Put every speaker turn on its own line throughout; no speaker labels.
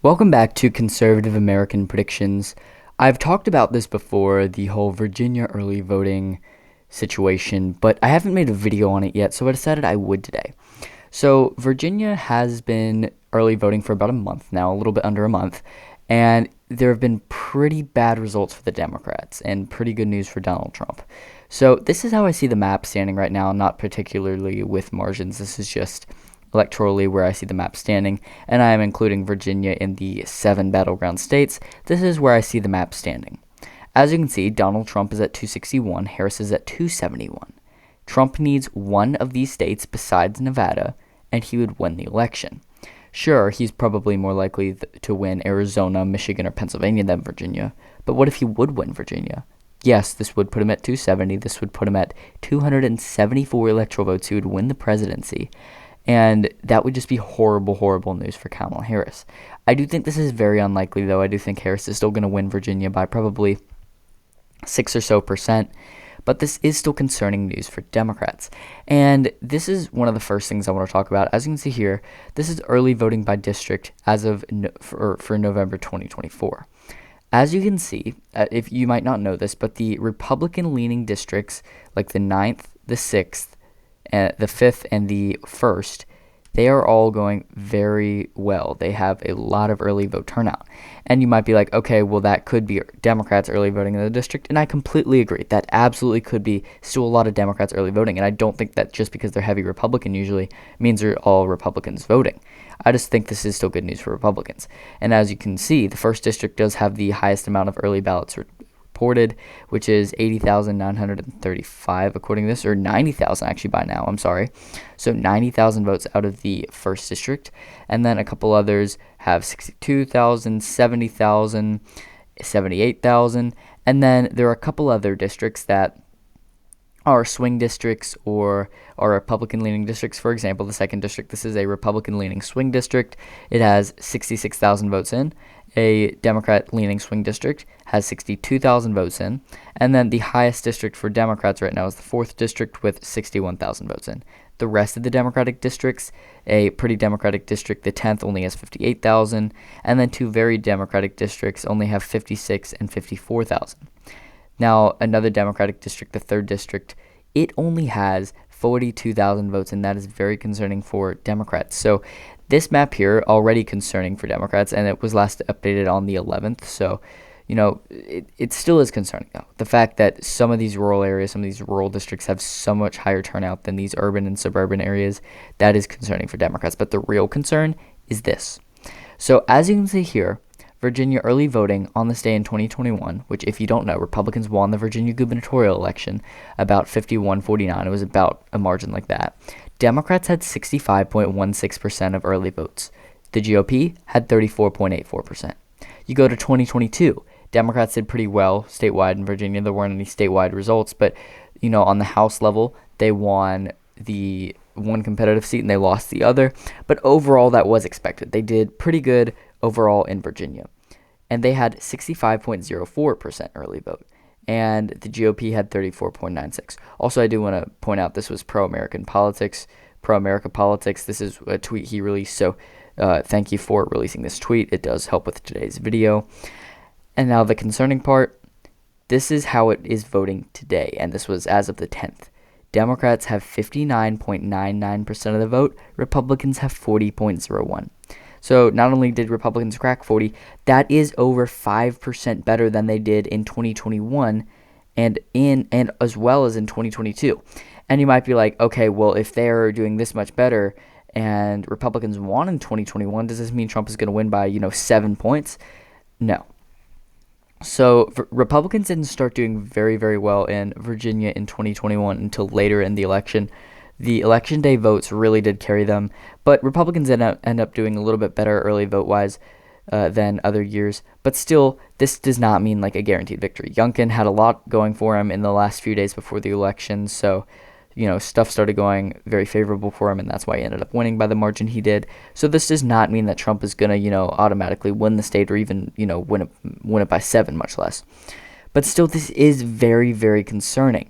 Welcome back to Conservative American Predictions. I've talked about this before, the whole Virginia early voting situation, but I haven't made a video on it yet, so I decided I would today. So, Virginia has been early voting for about a month now, a little bit under a month, and there have been pretty bad results for the Democrats and pretty good news for Donald Trump. So, this is how I see the map standing right now, not particularly with margins. This is just electorally where I see the map standing, and I am including Virginia in the 7 battleground states. This is where I see the map standing. As you can see, Donald Trump is at 261, Harris is at 271. Trump needs one of these states besides Nevada, and he would win the election. Sure, he's probably more likely to win Arizona, Michigan, or Pennsylvania than Virginia, but what if he would win Virginia? Yes, this would put him at 270. This would put him at 274 electoral votes. He would win the presidency. And that would just be horrible, horrible news for Kamala Harris. I do think this is very unlikely, though. I do think Harris is still going to win Virginia by probably 6 or so percent. But this is still concerning news for Democrats. And this is one of the first things I want to talk about. As you can see here, this is early voting by district as of for November 2024. As you can see, if you might not know this, but the Republican-leaning districts like the 9th, the 6th, the 5th, and the 1st, they are all going very well. They have a lot of early vote turnout. And you might be like, okay, well, that could be Democrats early voting in the district. And I completely agree. That absolutely could be still a lot of Democrats early voting. And I don't think that just because they're heavy Republican usually means they're all Republicans voting. I just think this is still good news for Republicans. And as you can see, the 1st district does have the highest amount of early ballots reported, which is 80,935 according to this, or 90,000 actually by now, I'm sorry. So 90,000 votes out of the 1st district, and then a couple others have 62,000, 70,000, 78,000, and then there are a couple other districts that are swing districts or are Republican-leaning districts. For example, the 2nd district, this is a Republican-leaning swing district. It has 66,000 votes in. A Democrat-leaning swing district has 62,000 votes in. And then the highest district for Democrats right now is the 4th district with 61,000 votes in. The rest of the Democratic districts, a pretty Democratic district, the 10th, only has 58,000. And then 2 very Democratic districts only have 56 and 54,000. Now, another Democratic district, the 3rd district, it only has 42,000 votes, and that is very concerning for Democrats. So this map here, already concerning for Democrats, and it was last updated on the 11th. So, it still is concerning, though. The fact that some of these rural areas, some of these rural districts have so much higher turnout than these urban and suburban areas, that is concerning for Democrats. But the real concern is this. So as you can see here, Virginia early voting on this day in 2021, which if you don't know, Republicans won the Virginia gubernatorial election about 51-49. It was about a margin like that. Democrats had 65.16% of early votes. The GOP had 34.84%. You go to 2022, Democrats did pretty well statewide in Virginia. There weren't any statewide results, but on the House level, they won the one competitive seat and they lost the other. But overall, that was expected. They did pretty good overall in Virginia. And they had 65.04% early vote. And the GOP had 34.96. Also, I do want to point out this was pro-American politics, pro-America politics. This is a tweet he released, so thank you for releasing this tweet. It does help with today's video. And now the concerning part, this is how it is voting today, and this was as of the 10th. Democrats have 59.99% of the vote. Republicans have 40.01%. So not only did Republicans crack 40, that is over 5% better than they did in 2021 and as well as in 2022. And you might be like, okay, well, if they're doing this much better and Republicans won in 2021, does this mean Trump is going to win by, 7 points? No. So Republicans didn't start doing very, very well in Virginia in 2021 until later in the election. The election day votes really did carry them, but Republicans end up doing a little bit better early vote-wise than other years. But still, this does not mean like a guaranteed victory. Youngkin had a lot going for him in the last few days before the election, so stuff started going very favorable for him, and that's why he ended up winning by the margin he did. So this does not mean that Trump is going to, automatically win the state or even, win it by 7, much less. But still, this is very, very concerning.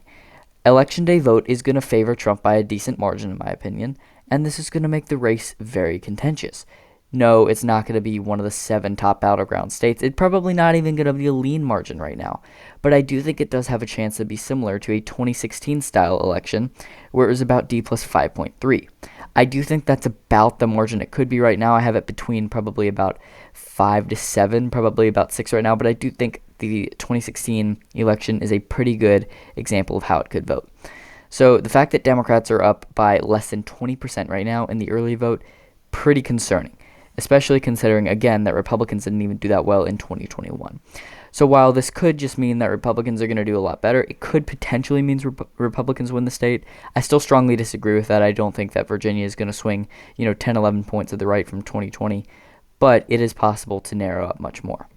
Election day vote is going to favor Trump by a decent margin, in my opinion, and this is going to make the race very contentious. No, it's not going to be one of the 7 top battleground states. It's probably not even going to be a lean margin right now. But I do think it does have a chance to be similar to a 2016 style election where it was about D plus 5.3. I do think that's about the margin it could be right now. I have it between probably about 5 to 7, probably about 6 right now. But I do think the 2016 election is a pretty good example of how it could vote. So the fact that Democrats are up by less than 20% right now in the early vote, pretty concerning, especially considering, again, that Republicans didn't even do that well in 2021. So while this could just mean that Republicans are going to do a lot better, it could potentially mean Republicans win the state. I still strongly disagree with that. I don't think that Virginia is going to swing, 10, 11 points to the right from 2020, but it is possible to narrow up much more.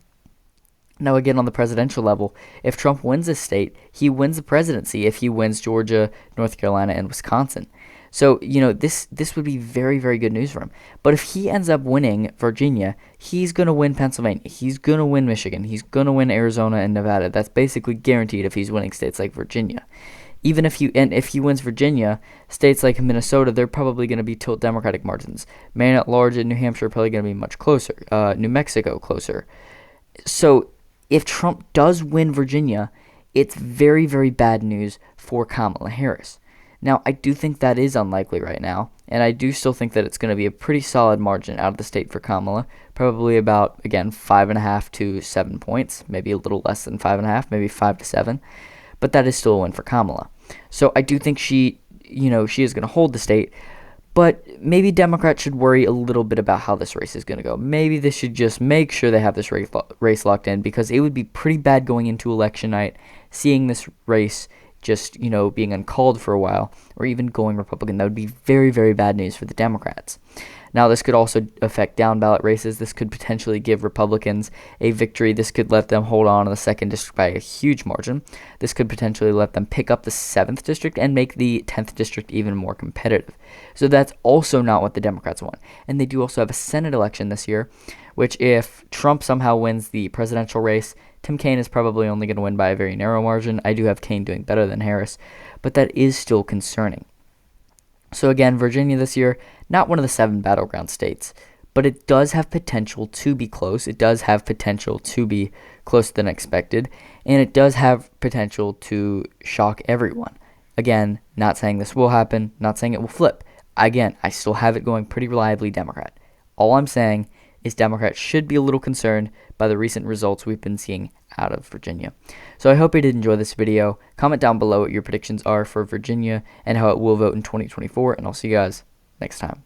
Now, again, on the presidential level, if Trump wins a state, he wins the presidency if he wins Georgia, North Carolina, and Wisconsin. So, this would be very, very good news for him. But if he ends up winning Virginia, he's going to win Pennsylvania. He's going to win Michigan. He's going to win Arizona and Nevada. That's basically guaranteed if he's winning states like Virginia. Even if he wins Virginia, states like Minnesota, they're probably going to be tilt Democratic margins. Maine at large and New Hampshire are probably going to be much closer. New Mexico closer. So if Trump does win Virginia, it's very, very bad news for Kamala Harris. Now, I do think that is unlikely right now, and I do still think that it's going to be a pretty solid margin out of the state for Kamala, probably about, again, 5.5 to 7 points, maybe a little less than 5.5, maybe 5 to 7, but that is still a win for Kamala. So I do think she is going to hold the state, but maybe Democrats should worry a little bit about how this race is going to go. Maybe they should just make sure they have this race locked in, because it would be pretty bad going into election night, seeing this race just, being uncalled for a while, or even going Republican. That would be very, very bad news for the Democrats. Now, this could also affect down-ballot races. This could potentially give Republicans a victory. This could let them hold on to the 2nd district by a huge margin. This could potentially let them pick up the 7th district and make the 10th district even more competitive. So that's also not what the Democrats want. And they do also have a Senate election this year, which if Trump somehow wins the presidential race, Tim Kaine is probably only going to win by a very narrow margin. I do have Kaine doing better than Harris, but that is still concerning. So again, Virginia this year, not one of the 7 battleground states, but it does have potential to be close. It does have potential to be closer than expected, and it does have potential to shock everyone. Again, not saying this will happen, not saying it will flip. Again, I still have it going pretty reliably Democrat. All I'm saying is Democrats should be a little concerned by the recent results we've been seeing out of Virginia. So I hope you did enjoy this video. Comment down below what your predictions are for Virginia and how it will vote in 2024, and I'll see you guys next time.